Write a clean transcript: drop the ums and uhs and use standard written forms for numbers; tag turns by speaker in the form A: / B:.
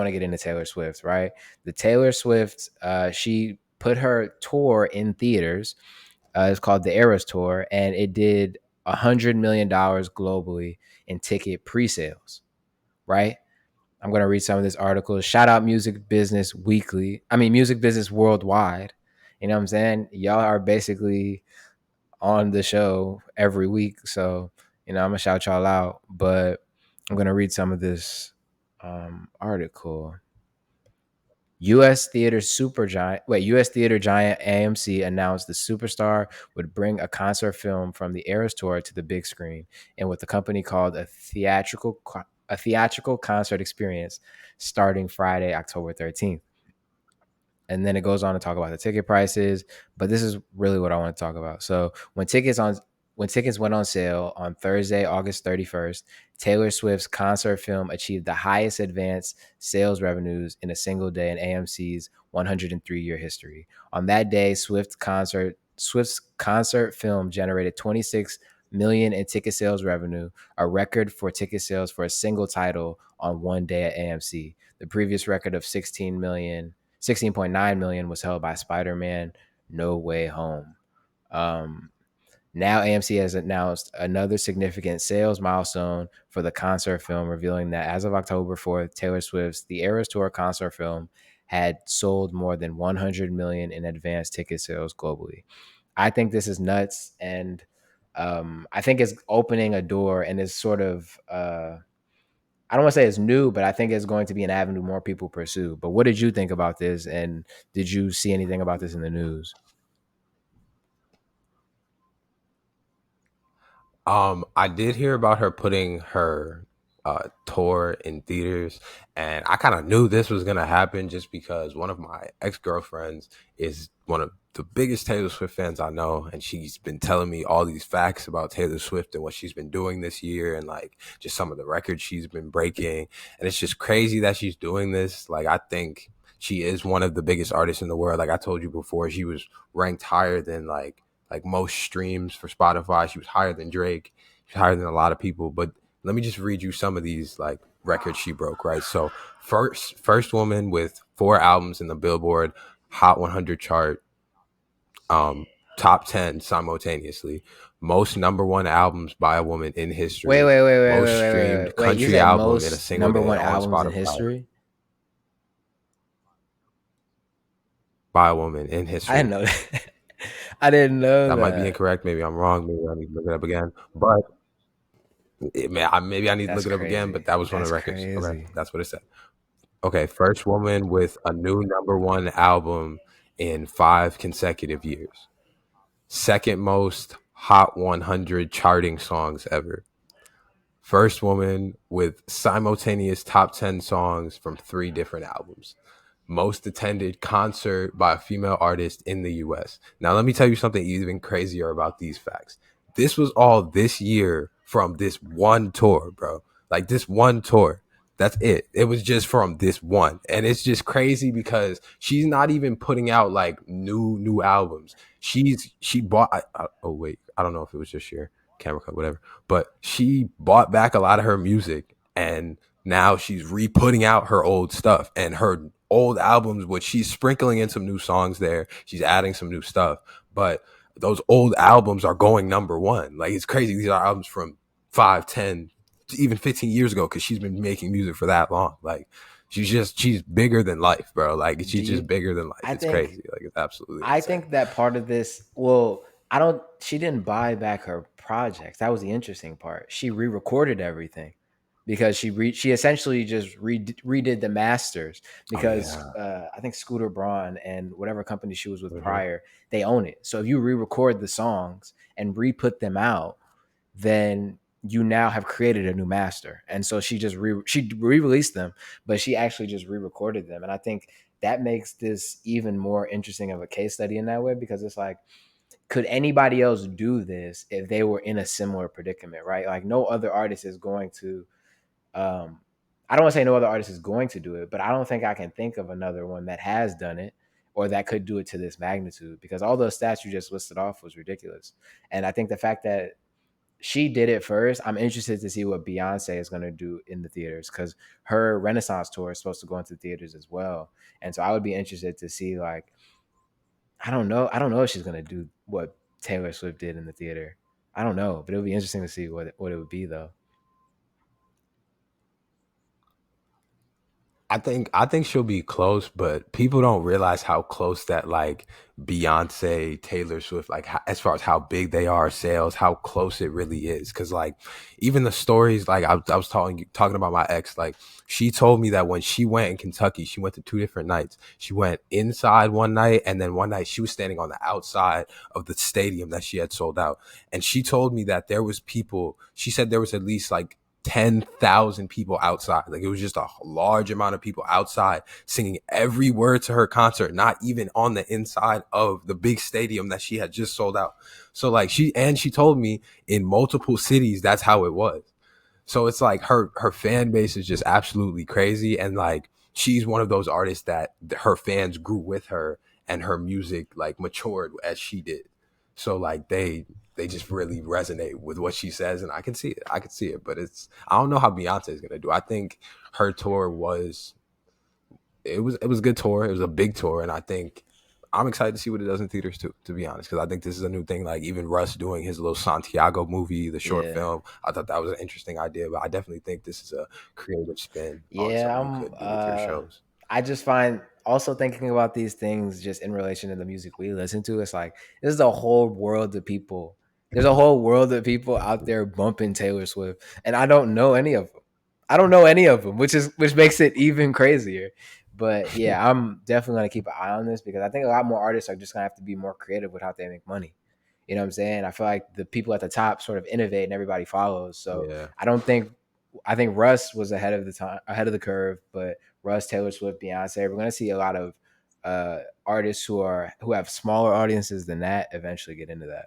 A: want to get into Taylor Swift, right? The Taylor Swift, she put her tour in theaters. It's called the Eras Tour, and it did $100 million globally in ticket pre-sales, right? I'm going to read some of this article. Shout out Music Business Weekly. I mean, Music Business Worldwide. You know what I'm saying? Y'all are basically on the show every week. So, I'm going to shout y'all out. But I'm going to read some of this article. U.S. theater giant AMC announced the superstar would bring a concert film from the Eras Tour to the big screen in what the company called a theatrical concert experience starting Friday, October 13th. And then it goes on to talk about the ticket prices, but this is really what I want to talk about. So when tickets went on sale on Thursday, August 31st, Taylor Swift's concert film achieved the highest advance sales revenues in a single day in AMC's 103-year history. On that day, Swift's concert film generated 26 million in ticket sales revenue, a record for ticket sales for a single title on one day at AMC. The previous record of 16.9 million was held by Spider-Man No Way Home. Now AMC has announced another significant sales milestone for the concert film, revealing that as of October 4th, Taylor Swift's The Eras Tour concert film had sold more than 100 million in advance ticket sales globally. I think this is nuts, and I think it's opening a door, and it's sort of I don't want to say it's new, but I think it's going to be an avenue more people pursue. But what did you think about this? And did you see anything about this in the news?
B: I did hear about her putting her tour in theaters, and I kind of knew this was gonna happen just because one of my ex girlfriends is one of the biggest Taylor Swift fans I know, and she's been telling me all these facts about Taylor Swift and what she's been doing this year, and like just some of the records she's been breaking, and it's just crazy that she's doing this. Like I think she is one of the biggest artists in the world. Like I told you before, she was ranked higher than like most streams for Spotify. She was higher than Drake. She's higher than a lot of people. But let me just read you some of these like records she broke, right? So first woman with 4 albums in the Billboard Hot 100 chart, um, top 10 simultaneously. Most number one albums by a woman in
A: Wait,
B: history.
A: wait, wait, wait,
B: Most
A: wait, wait, wait, wait.
B: streamed
A: Wait, you
B: country
A: said
B: album in a
A: most
B: single
A: number
B: day
A: one
B: on
A: albums in
B: Spotify
A: history?
B: by a woman in
A: I didn't
B: history.
A: know that. I didn't know
B: That might be
A: that.
B: incorrect. Maybe I'm wrong. Maybe I need to look it up again. But maybe I need to
A: That's
B: look it up again, but
A: crazy.
B: that was one of
A: That's
B: the records. Okay,
A: crazy.
B: that's what it said. Okay, first woman with a new number one album in 5 consecutive years. Second most Hot 100 charting songs ever. First woman with simultaneous top 10 songs from 3 different albums. Most attended concert by a female artist in the US. Now, let me tell you something even crazier about these facts. This was all this year from this one tour, bro. Like this one tour. That's it. It was just from this one. And it's just crazy because she's not even putting out like new albums. She bought oh wait, I don't know if it was this year. Camera cut, whatever. But she bought back a lot of her music, and now she's re-putting out her old stuff and her old albums, which she's sprinkling in some new songs there. She's adding some new stuff, but those old albums are going number one. Like it's crazy. These are albums from 5, 10, even 15 years ago because she's been making music for that long. Like she's bigger than life, bro. Like
A: Do
B: she's just
A: you
B: bigger than life.
A: I
B: It's
A: think
B: crazy. Like it's absolutely
A: I
B: insane.
A: think that part of this, well, I don't she didn't buy back her projects. That was the interesting part. She re-recorded everything because she essentially just redid the masters
B: Oh
A: because
B: yeah.
A: I think Scooter Braun and whatever company she was with
B: Mm-hmm.
A: prior, they own it. So if you re-record the songs and re-put them out, then you now have created a new master. And so she re-released them, but she actually just re-recorded them. And I think that makes this even more interesting of a case study in that way because it's like, could anybody else do this if they were in a similar predicament, right? Like no other artist is going to I don't want to say no other artist is going to do it, but I don't think I can think of another one that has done it or that could do it to this magnitude because all those stats you just listed off was ridiculous. And I think the fact that she did it first. I'm interested to see what Beyonce is going to do in the theaters because her Renaissance tour is supposed to go into theaters as well. And so I would be interested to see, like, I don't know. I don't know if she's going to do what Taylor Swift did in the theater. I don't know, but it would be interesting to see what it would be though.
B: I think she'll be close, but people don't realize how close that like Beyonce, Taylor Swift, like as far as how big they are sales, how close it really is. Because like even the stories, like I was talking about my ex, like she told me that when she went in Kentucky, she went to two different nights. She went inside one night, and then one night she was standing on the outside of the stadium that she had sold out. And she told me that there was people. She said there was at least like 10,000 people outside. Like it was just a large amount of people outside singing every word to her concert, not even on the inside of the big stadium that she had just sold out. So like she told me in multiple cities that's how it was. So it's like her fan base is just absolutely crazy, and like she's one of those artists that her fans grew with her and her music like matured as she did. So like they just really resonate with what she says, and I can see it. I can see it, but it's I don't know how Beyonce is gonna do. I think her tour was it was a good tour. It was a big tour, and I think I'm excited to see what it does in theaters too. To be honest, because I think this is a new thing. Like even Russ doing his little Santiago movie, the short
A: Yeah.
B: film, I thought that was an interesting idea. But I definitely think this is a creative spin on
A: Yeah,
B: something you could do with your shows.
A: I just find also thinking about these things just in relation to the music we listen to, it's like this is a whole world of people. There's a whole world of people out there bumping Taylor Swift, and I don't know any of them. I don't know any of them, which makes it even crazier. But yeah, I'm definitely gonna keep an eye on this because I think a lot more artists are just gonna have to be more creative with how they make money. You know what I'm saying? I feel like the people at the top sort of innovate and everybody follows. So
B: Yeah.
A: I don't think I think Russ was ahead of the time, ahead of the curve, but Russ, Taylor Swift, Beyonce, we're gonna see a lot of artists who have smaller audiences than that eventually get into that.